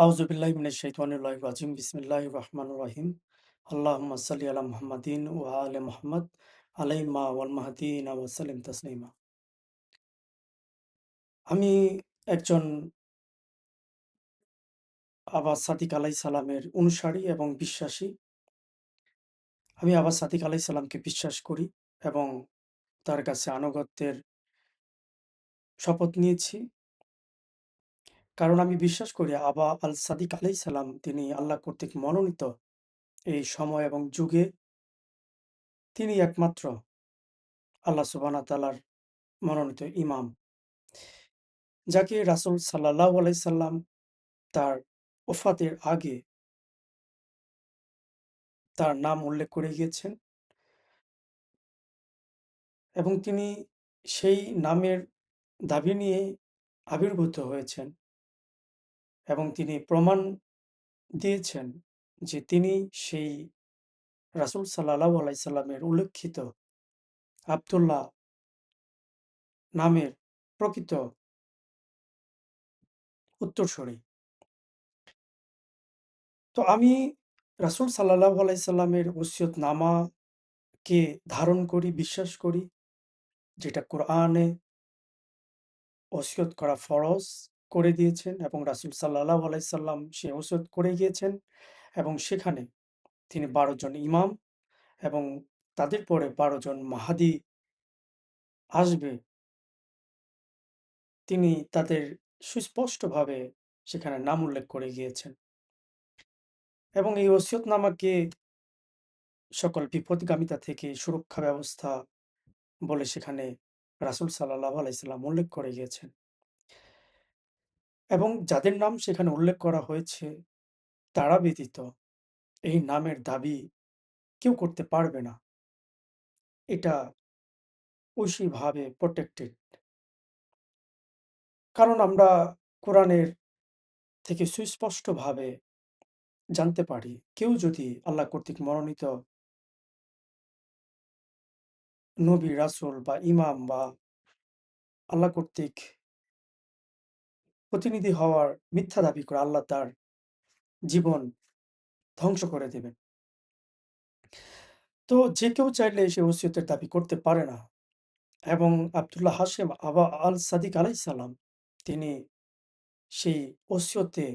আউযুবিল্লাহি মিনাশ শাইতানির রাজিম। বিসমিল্লাহির রহমানির রহিম। আল্লাহুম্মা সাল্লি আলা মুহাম্মাদিন ওয়া আলি মুহাম্মাদ আলাইহিমা ওয়াল মাহদিনা ওয়া সাল্লিম তাসলিমা। আমি একজন আব্বাস সাদিক আলাইহিস সালামের অনুসারী এবং বিশ্বাসী। আমি আব্বাস সাদিক আলাইহিস সালামকে বিশ্বাস করি এবং তার কাছে আনুগত্যের শপথ নিয়েছি। কারণ আমি বিশ্বাস করি আবা আল সাদিক আলাইহিস সালাম তিনি আল্লাহ কর্তৃক মনোনীত এই সময় এবং যুগে তিনি একমাত্র আল্লাহ সুবহানাহু ওয়া তাআলার মনোনীত ইমাম। যাকে রাসূল সাল্লাল্লাহু আলাইহি সাল্লাম তার ওফাতের আগে তার নাম উল্লেখ করে গিয়েছেন এবং তিনি সেই নামের দাবি নিয়ে আবির্ভূত হয়েছেন এবং তিনি প্রমাণ দিয়েছেন যে তিনি সেই রাসূল সাল্লাল্লাহু আলাইহি সাল্লামের উল্লেখিত আব্দুল্লাহ নামের প্রকৃত উত্তরসূরি। তো আমি রাসূল সাল্লাল্লাহু আলাইহি সাল্লামের ওসিয়তনামাকে ধারণ করি, বিশ্বাস করি, যেটা কোরআনে ওসিয়ত করা ফরজ করে দিয়েছেন এবং রাসূল সাল্লাল্লাহু আলাইহি সাল্লাম সে ওসিয়ত করে গিয়েছেন এবং সেখানে তিনি ১২ জন ইমাম এবং তাদের পরে ১২ জন মাহদী আসবে, তিনি তাদের সুস্পষ্টভাবে সেখানে নাম উল্লেখ করে গিয়েছেন এবং এই ওসিয়তনামাকে সকল বিপথগামিতা থেকে সুরক্ষা ব্যবস্থা বলে সেখানে রাসূল সাল্লাল্লাহু আলাইহি সাল্লাম উল্লেখ করে গিয়েছেন এবং যাদের নাম সেখানে উল্লেখ করা হয়েছে তারা ব্যতীত এই নামের দাবি কেউ করতে পারবে না। এটা ঐশীভাবে প্রটেক্টেড। কারণ আমরা কোরআনের থেকে সুস্পষ্টভাবে জানতে পারি, কেউ যদি আল্লাহ কর্তৃক মনোনীত নবী, রাসূল বা ইমাম বা আল্লাহ কর্তৃক প্রতিনিধি হওয়ার মিথ্যা দাবি করে, আল্লাহ তার জীবন ধ্বংস করে দেবেন। তো যে কেউ চাইলে সে ওসিয়তের দাবি করতে পারে না এবং আব্দুল্লাহ হাশেম আবা আল সাদিক আলাইহিস সালাম তিনি সেই ওসিয়তে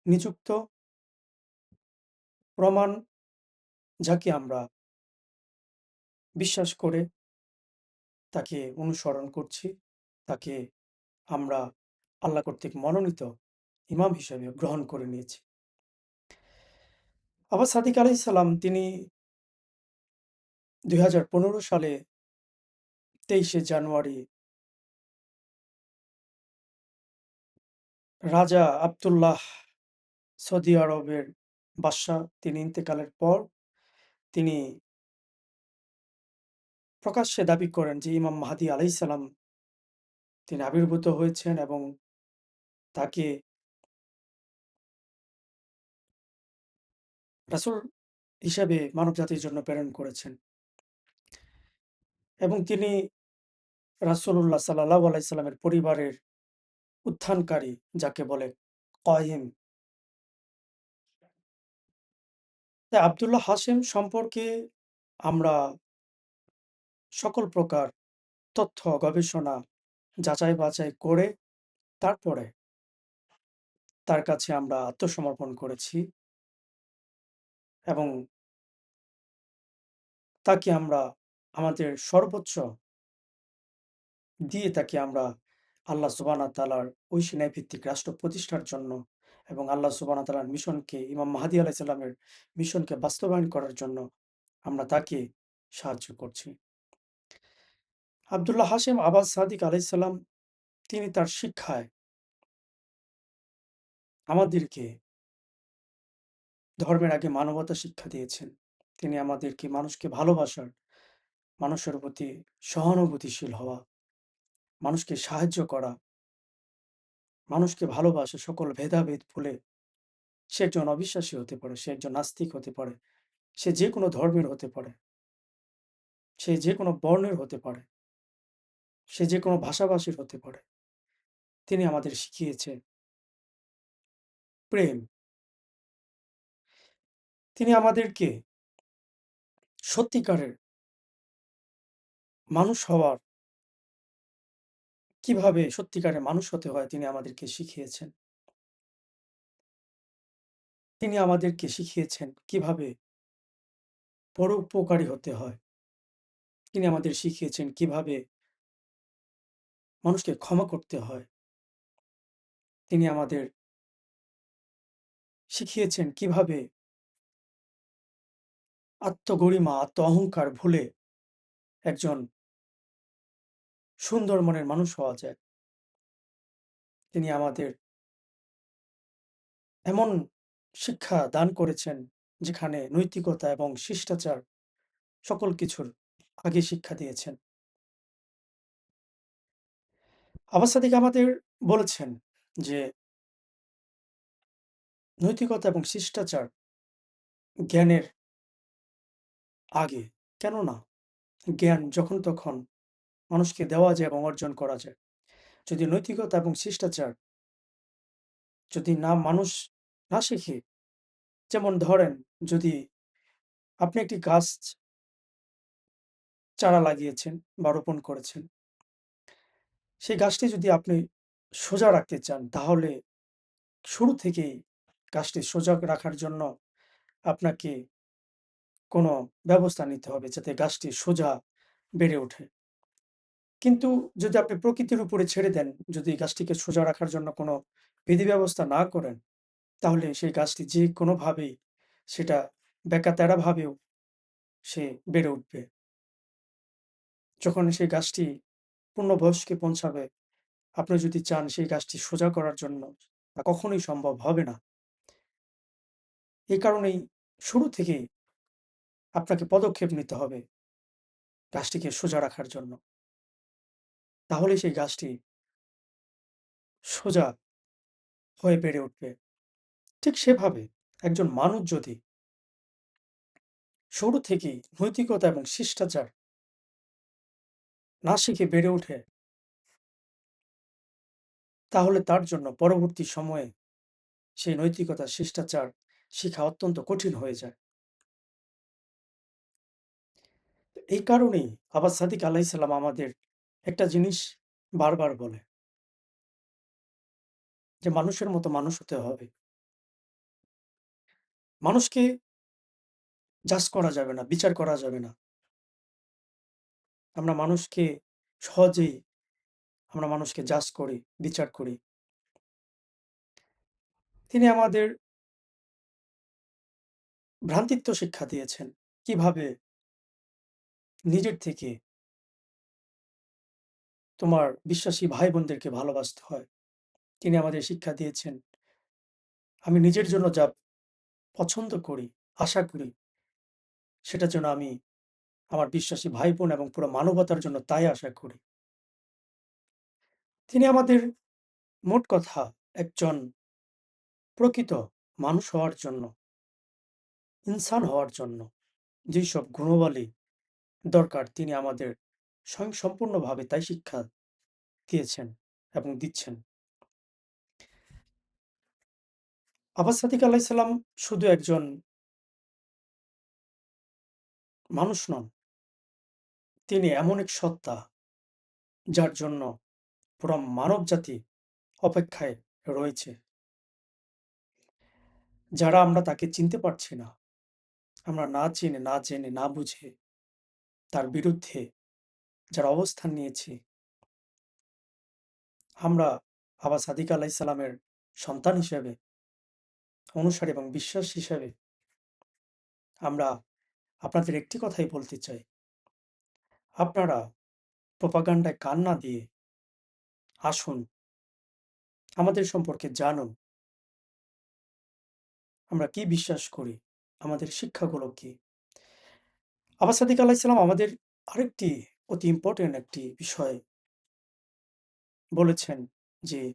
নিযুক্ত প্রমাণ, যাকে আমরা বিশ্বাস করে তাকে অনুসরণ করছি, তাকে আমরা আল্লাহ কর্তৃক মনোনীত ইমাম হিসেবে গ্রহণ করে নিয়েছি। আবার সাদিক আলাইহিস সালাম তিনি ২০১৫ সালে ২৩শে জানুয়ারি রাজা আব্দুল্লাহ সৌদি আরবের বাদশাহ তিনি ইন্তেকালের পর তিনি প্রকাশ্যে দাবি করেন যে ইমাম মাহদী আলাইহিস সালাম তিনি আবির্ভূত হয়েছেন এবং তাকে রাসূল হিসেবে মানবজাতির জন্য প্রেরণ করেছেন এবং তিনি রাসূলুল্লাহ সাল্লাল্লাহু আলাইহি সাল্লামের পরিবারের উত্থানকারী, যাকে বলে কায়িম। তাই আব্দুল্লাহ হাশেম সম্পর্কে আমরা সকল প্রকার তথ্য গবেষণা যাচাই বাছাই করে তারপরে তার কাছে আমরা আত্মসমর্পণ করেছি এবং তাকে আমরা আমাদের সর্বোচ্চ দিয়ে তাকে আমরা আল্লাহ সুবহানাহু ওয়া তাআলার ঐশী ন্যায়ভিত্তিক রাষ্ট্র প্রতিষ্ঠার জন্য এবং আল্লাহ সুবহানাহু ওয়া তাআলার মিশনকে, ইমাম মাহদী আলাইহিস সালামের মিশনকে বাস্তবায়ন করার জন্য আমরা তাকে সাহায্য করছি। আব্দুল্লাহ হাশেম আবাস সাদিক আলাইহিস সালাম তিনি তার শিক্ষায় আমাদেরকে ধর্মের আগে মানবতা শিক্ষা দিয়েছেন। তিনি আমাদেরকে মানুষকে ভালোবাসার, মানুষের প্রতি সহানুভূতিশীল হওয়া, মানুষকে সাহায্য করা, মানুষকে ভালোবাসা, সকল ভেদাভেদ ভুলে সে একজন অবিশ্বাসী হতে পারে, সে একজন নাস্তিক হতে পারে, সে যেকোনো ধর্মের হতে পারে, সে যেকোনো বর্ণের হতে পারে, সে যেকোনো ভাষাভাষীর হতে পারে। তিনি আমাদের শিখিয়েছে প্রেম। তিনি আমাদেরকে সত্যিকারের মানুষ হওয়ার কিভাবে সত্যিকারের মানুষ হতে হয় তিনি আমাদেরকে শিখিয়েছেন। তিনি আমাদেরকে শিখিয়েছেন কিভাবে পরোপকারী হতে হয়। তিনি আমাদের শিখিয়েছেন কিভাবে মানুষকে ক্ষমা করতে হয়। তিনি আমাদের শিখিয়েছেন কিভাবে আত্মগরিমা, আত্ম-অহংকার ভুলে একজন সুন্দর মনের মানুষ হওয়া যায়। তিনি আমাদের এমন শিক্ষা দান করেছেন যেখানে নৈতিকতা এবং শিষ্টাচার সকল কিছুর আগে শিক্ষা দিয়েছেন। আব্বাস সাদিক আমাদের বলেছেন যে নৈতিকতা এবং শিষ্টাচার জ্ঞানের আগে। কেননা জ্ঞান যখন তখন মানুষকে দেওয়া যায় এবং অর্জন করা যায়। যদি নৈতিকতা এবং শিষ্টাচার যদি মানুষ না শিখে, যেমন ধরেন যদি আপনি একটি গাছ চারা লাগিয়েছেন বা রোপণ করেছেন, সেই গাছটি যদি আপনি সোজা রাখতে চান তাহলে শুরু থেকেই গাছটি সোজা রাখার জন্য আপনাকে কোনো ব্যবস্থা নিতে হবে যাতে গাছটি সোজা বেড়ে ওঠে। কিন্তু যদি আপনি প্রকৃতির উপরে ছেড়ে দেন, যদি গাছটিকে সোজা রাখার জন্য কোনো বিধি ব্যবস্থা না করেন, তাহলে সেই গাছটি যে কোনোভাবেই সেটা বেঁকা-তেড়াভাবেও সে বেড়ে উঠবে। যখন সেই গাছটি পূর্ণবয়স্কে পৌঁছাবে, আপনি যদি চান সেই গাছটি সোজা করার জন্য, তা কখনোই সম্ভব হবে না। এই কারণেই শুরু থেকেই আপনাকে পদক্ষেপ নিতে হবে গাছটিকে সোজা রাখার জন্য। তাহলেই সেই গাছটি সোজা হয়ে বেড়ে উঠবে। ঠিক সেভাবে একজন মানুষ যদি শুরু থেকেই নৈতিকতা এবং শিষ্টাচার না শিখে বেড়ে ওঠে, তাহলে তার জন্য পরবর্তী সময়ে সেই নৈতিকতা, শিষ্টাচার শিখা অত্যন্ত কঠিন হয়ে যায়। এই কারণেই আব্বাস সাদিক আলাইহিস সালাম আমাদের একটা জিনিস বারবার বলে যে মানুষের মতো মানুষ হতে হবে। মানুষকে জাজ করা যাবে না, বিচার করা যাবে না। আমরা মানুষকে সহজেই আমরা মানুষকে জাজ করি, বিচার করি। তিনি আমাদের ভ্রাতৃত্ব শিক্ষা দিয়েছেন। কিভাবে নিজের থেকে তোমার বিশ্বাসী ভাই-বোনদেরকে ভালোবাসতে হয়। তিনি আমাদের শিক্ষা দিয়েছেন, আমি নিজের জন্য যা পছন্দ করি, আশা করি, সেটা যেন আমি আমার বিশ্বাসী ভাই-বোন এবং পুরো মানবতার জন্য তাই আশা করি। তিনি আমাদের মোট কথা একজন প্রকৃত মানুষ হওয়ার জন্য, ইনসান হওয়ার জন্য যেসব গুণাবলী দরকার তিনি আমাদের স্বয়ংসম্পূর্ণভাবে তাই শিক্ষা দিয়েছেন এবং দিচ্ছেন। আব্বাস সাদিক আলাইহিস সালাম শুধু একজন মানুষ নন, তিনি এমন এক সত্তা যার জন্য পুরা মানবজাতি অপেক্ষায় রয়েছে। যারা আমরা তাকে চিনতে পারছি না, আমরা না চিনে, না জেনে, না বুঝে তার বিরুদ্ধে যারা অবস্থান নিয়েছি, আমরা আব্বাস সাদিক আলাইহিস সালামের সন্তান হিসেবে, অনুসারী এবং বিশ্বাস হিসেবে আমরা আপনাদের একটি কথাই বলতে চাই, আপনারা প্রোপাগান্ডায় কান না দিয়ে আসুন, আমাদের সম্পর্কে জানুন, আমরা কি বিশ্বাস করি, আমাদের শিক্ষাগুলো কি। আব্বাস সাদিক আলাইহিস সালাম আমাদের আরেকটি অতি ইম্পোর্টেন্ট একটি বিষয় বলেছেন যে,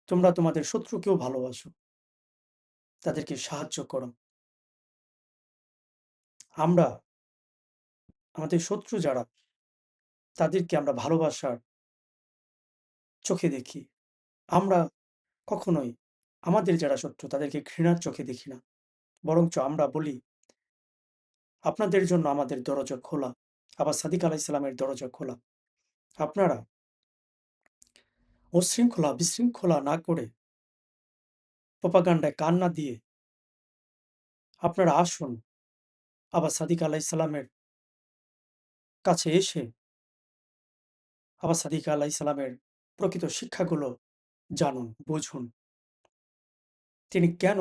তোমরা তোমাদের শত্রুকেও ভালোবাসো, তাদেরকে সাহায্য করো। আমরা আমাদের শত্রু যারা, তাদেরকে আমরা ভালোবাসার চোখে দেখি। আমরা কখনোই আমাদের যারা শত্রু তাদেরকে ঘৃণার চোখে দেখি না। বরঞ্চ আমরা বলি, আপনাদের জন্য আমাদের দরজা খোলা। আবার সাদিক আলাইহিস সালামের দরজা খোলা। আপনারা উচ্ছৃঙ্খলা, বিশৃঙ্খলা না করে প্রোপাগান্ডায় কান না দিয়ে আপনারা আসুন। আবার সাদিক আলাইহিস সালামের কাছে এসে আবার সাদিক আলাইহিস সালামের প্রকৃত শিক্ষাগুলো জানুন, বুঝুন। তিনি কেন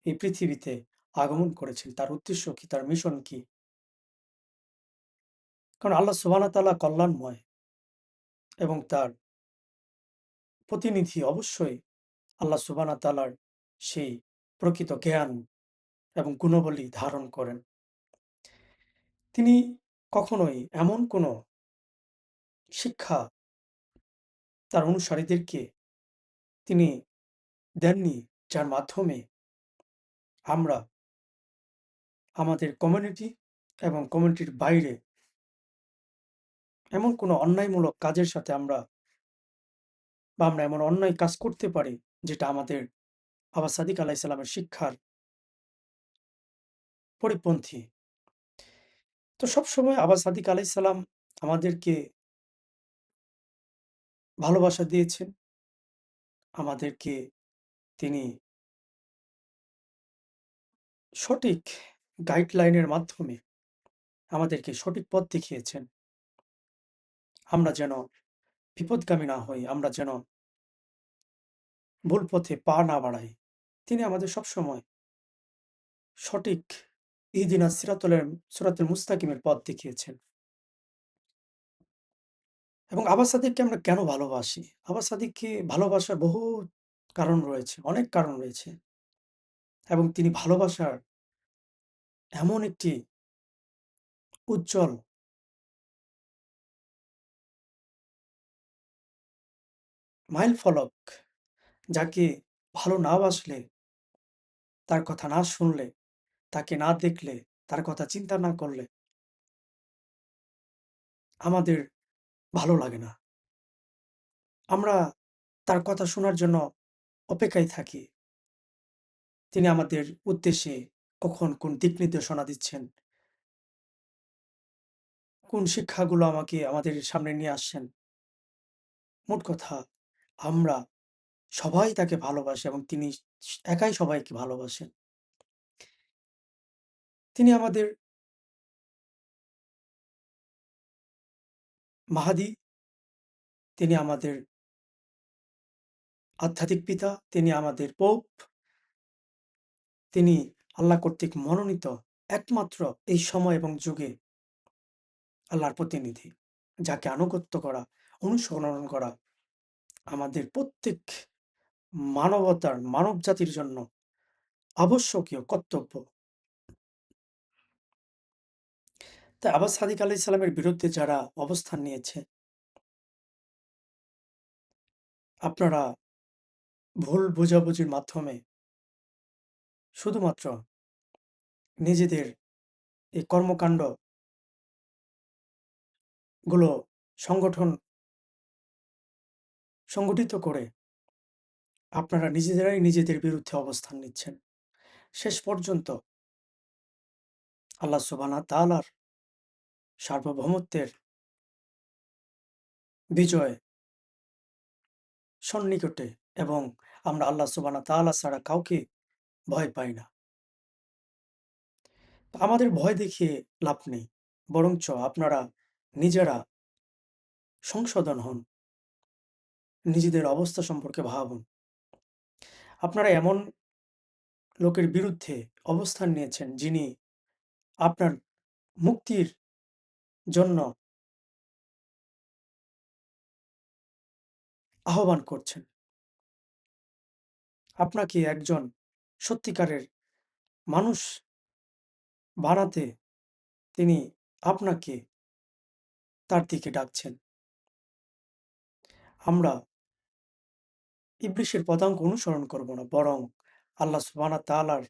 এই পৃথিবীতে আগমন করেছেন? তার উদ্দেশ্য কি? তার মিশন কি? কারণ আল্লাহ সুবহানাহু ওয়া তাআলা কল্যাণময় এবং তার প্রতিনিধি অবশ্যই আল্লাহ সুবহানাহু ওয়া তাআলার সেই প্রকৃত জ্ঞান এবং গুণাবলী ধারণ করেন। তিনি কখনোই এমন কোনো শিক্ষা তার অনুসারীদেরকে তিনি দেননি, যার মাধ্যমে আমরা আমাদের কমিউনিটি এবং কমিউনিটির বাইরে এমন কোনো অন্যায়মূলক কাজের সাথে আমরা এমন অন্যায় কাজ করতে পারি, যেটা আমাদের আবার সাদিক আলাইহিস সালামের শিক্ষার পরিপন্থী। তো সবসময় আবার সাদিক আলাইহিস সালাম আমাদেরকে ভালোবাসা দিয়েছেন। আমাদেরকে তিনি সঠিক গাইডলাইনের মাধ্যমে আমাদেরকে সঠিক পথ দেখিয়েছেন। আমরা যেন বিপথগামী না হই, আমরা যেন ভুল পথে পা না বাড়াই। তিনি আমাদের সবসময় সঠিক ইহদিনাস সিরাতুল মুস্তাকিমের পথ দেখিয়েছেন। এবং আব্বাস সাদিককে আমরা কেন ভালোবাসি? আব্বাস সাদিককে ভালোবাসার বহু কারণ রয়েছে, অনেক কারণ রয়েছে। এবং তিনি ভালোবাসার এমন একটি উজ্জ্বল মাইলফলক, যাকে ভালো না বাসলে, তার কথা না শুনলে, তাকে না দেখলে, তার কথা চিন্তা না করলে আমাদের ভালো লাগে না। আমরা তার কথা শোনার জন্য অপেক্ষায় থাকি। তিনি আমাদের উদ্দেশ্যে কখন কোন দিক নির্দেশনা দিচ্ছেন, কোন শিক্ষাগুলো আমাদের সামনে নিয়ে আসছেন। মোট কথা, আমরা সবাই তাকে ভালোবাসি এবং তিনি একাই সবাইকে ভালোবাসেন। তিনি আমাদের মাহাদি, তিনি আমাদের আধ্যাত্মিক পিতা, তিনি আমাদের পোপ, তিনি আল্লাহ কর্তৃক মনোনীত একমাত্র এই সময় এবং যুগে আল্লাহর প্রতিনিধি, যাকে আনুগত্য করা, অনুসরণ করা আমাদের প্রত্যেক মানব জাতির জন্য আবশ্যকীয় কর্তব্য। তাই আব্বাস সাদিক আলাইহিস সালামের বিরুদ্ধে যারা অবস্থান নিয়েছে, আপনারা ভুল বোঝাবুঝির মাধ্যমে শুধুমাত্র নিজেদের এই কর্মকাণ্ডগুলো সংগঠন সংগঠিত করে আপনারা নিজেরাই নিজেদের বিরুদ্ধে অবস্থান নিচ্ছেন। শেষ পর্যন্ত আল্লাহ সুবহানাহু ওয়া তাআলার সার্বভৌমত্বের বিজয় সন্নিকটে এবং আমরা আল্লাহ সুবহানাহু ওয়া তাআলা ছাড়া কাউকে ভয় পাই না। আমাদের ভয় দেখিয়ে লাভ নেই। বরঞ্চ আপনারা নিজেরা সংশোধন হন। নিজেদের অবস্থা সম্পর্কে ভাবুন। আপনারা এমন লোকের বিরুদ্ধে অবস্থান নিয়েছেন, যিনি আপনার মুক্তির জন্য আহ্বান করছেন। আপনাকে একজন সত্যিকারের মানুষ বানাতে তিনি আপনাকে তার দিকে ডাকছেন। আমরা ইবলীসের পদাঙ্ক অনুসরণ করব না, বরং আল্লাহ সুবহানাহু ওয়া তাআলার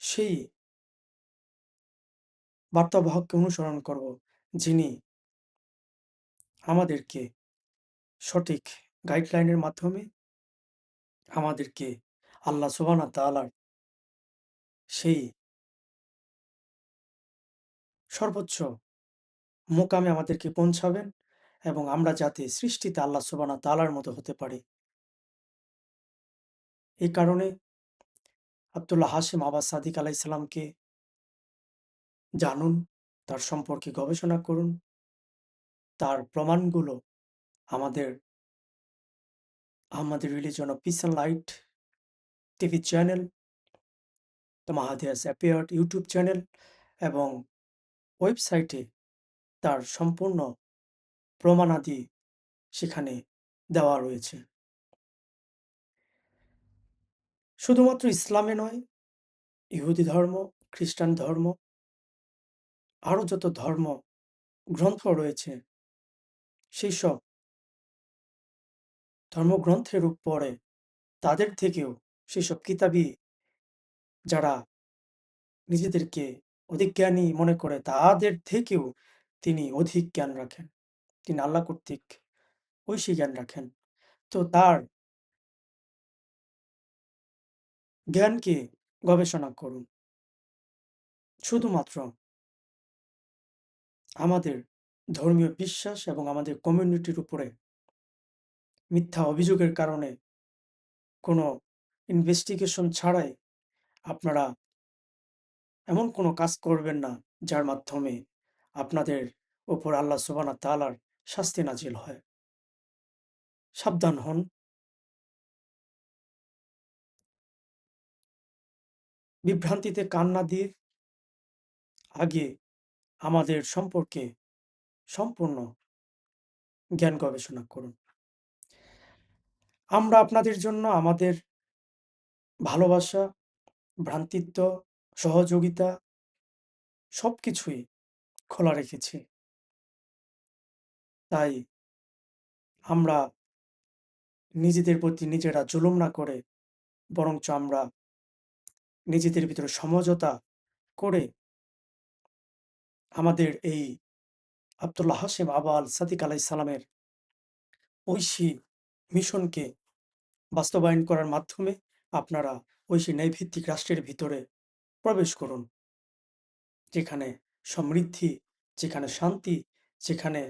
সেই বার্তাবাহককে অনুসরণ করব, যিনি আমাদেরকে সঠিক গাইডলাইনের মাধ্যমে আমাদেরকে আল্লাহ সুবহানাহু ওয়া তাআলার সেই সর্বোচ্চ মোকামে আমাদেরকে পৌঁছাবেন এবং আমরা যাতে সৃষ্টিতে আল্লাহ সুবহানাহু ওয়া তাআলার মতো হতে পারি। এই কারণে আব্দুল্লাহ হাশিম আবাস সাদিক আলাইহিস সালামকে জানুন, তার সম্পর্কে গবেষণা করুন। তার প্রমাণগুলো আমাদের Ahmadi religion of peace and light TV channel, the Mahdi has appeared YouTube channel এবং ওয়েবসাইটে তার সম্পূর্ণ প্রমাণাদি সেখানে দেওয়া রয়েছে। শুধুমাত্র ইসলামে নয়, ইহুদি ধর্ম, খ্রিস্টান ধর্ম, আরও যত ধর্ম গ্রন্থ রয়েছে, সেই সব ধর্মগ্রন্থের উপরে তাদের থেকেও সেসব কিতাবী যারা নিজেদেরকে অধিক জ্ঞানী মনে করে তাদের থেকেও তিনি অধিক জ্ঞান রাখেন। তিনি আল্লাহ কর্তৃক ঐশী জ্ঞান রাখেন। তো তার জ্ঞানকে গবেষণা করুন। শুধুমাত্র আমাদের ধর্মীয় বিশ্বাস এবং আমাদের কমিউনিটির উপরে মিথ্যা অভিযোগের কারণে কোনো ইনভেস্টিগেশন ছাড়াই আপনারা এমন কোনো কাজ করবেন না যার মাধ্যমে আপনাদের উপর আল্লাহ সুবহানাহু ওয়া তাআলার শাস্তি নাজিল হয়। সাবধান হন। বিভ্রান্তিতে কান না দিয়ে আগে আমাদের সম্পর্কে সম্পূর্ণ জ্ঞান গবেষণা করুন। আমরা আপনাদের জন্য আমাদের ভালোবাসা, ভ্রাতৃত্ব, সহযোগিতা সবকিছুই খোলা রেখেছি। তাই আমরা নিজেদের প্রতি নিজেরা জুলুম না করে বরঞ্চ আমরা নিজেদের ভিতরে সমঝোতা করে আমাদের এই আব্দুল্লাহ হাশিম আবা আল সাদিক আলাইহিস সালামের ঐশী মিশনকে বাস্তবায়ন করার মাধ্যমে আপনারা ঐশী ন্যায়ভিত্তিক রাষ্ট্রের ভিতরে প্রবেশ করুন। যেখানে সমৃদ্ধি, যেখানে শান্তি, যেখানে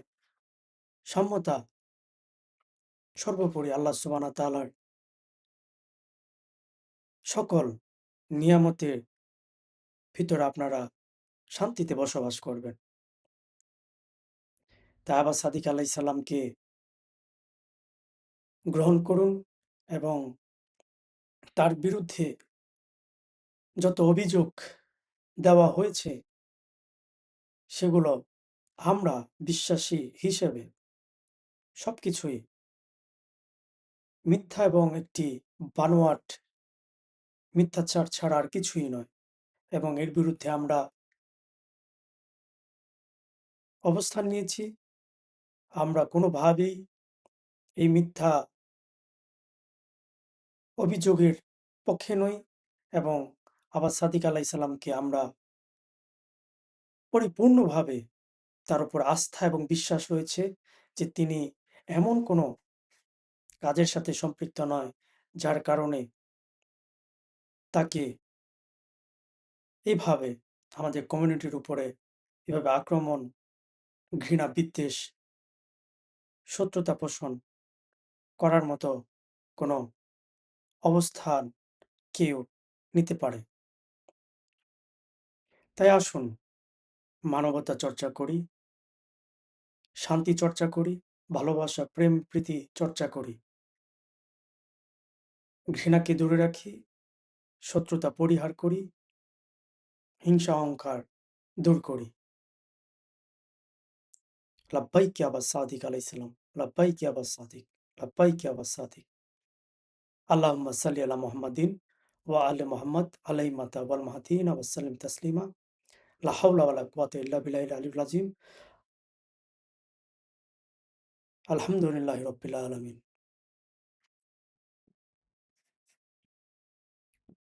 সাম্যতা, সর্বোপরি আল্লাহ সুবহানাহু ওয়া তাআলার সকল নিয়ামতের ভিতরে আপনারা শান্তিতে বসবাস করবেন। তাই আবা সাদিক আলাইহিস সালামকে গ্রহণ করুন এবং তার বিরুদ্ধে যত অভিযোগ দেওয়া হয়েছে সেগুলো আমরা বিশ্বাসী হিসেবে সবকিছুই মিথ্যা এবং একটি বানোয়াট মিথ্যাচার ছাড়া আর কিছুই নয় এবং এর বিরুদ্ধে আমরা অবস্থান নিয়েছি। আমরা কোনোভাবেই এই মিথ্যা অভিযোগের পক্ষে নই এবং আবা সাদিক আলাইহিস সালামকে আমরা পরিপূর্ণভাবে তার উপর আস্থা এবং বিশ্বাস রয়েছে যে তিনি এমন কোনো কাজের সাথে সম্পৃক্ত নয় যার কারণে তাকে এভাবে আমাদের কমিউনিটির উপরে এভাবে আক্রমণ, ঘৃণা, বিদ্বেষ, শত্রুতা পোষণ করার মতো কোনো অবস্থান কেউ নিতে পারে। তাই আসুন মানবতা চর্চা করি, শান্তি চর্চা করি, ভালোবাসা, প্রেম, প্রীতি চর্চা করি। ঘৃণাকে দূরে রাখি, শত্রুতা পরিহার করি, হিংসা অহংকার দূর করি। লাব্বাইক ইয়া আবা সাদিক আলাইহিস সালাম, লাব্বাইক ইয়া আবা সাদিক, লাব্বাইক ইয়া আবা সাদিক। আল্লাহুম্মা সাল্লি আলা মুহাম্মাদিন ওয়া আলি মুহাম্মাদ আলাইহিমা ওয়াল মাহদিন ওয়া সাল্লিম তাসলিমা। লা হাওলা ওয়া লা কুওয়াতা ইল্লা বিল্লাহিল আলিয়্যিল আযীম। আলহামদুলিল্লাহি রাব্বিল আলামিন।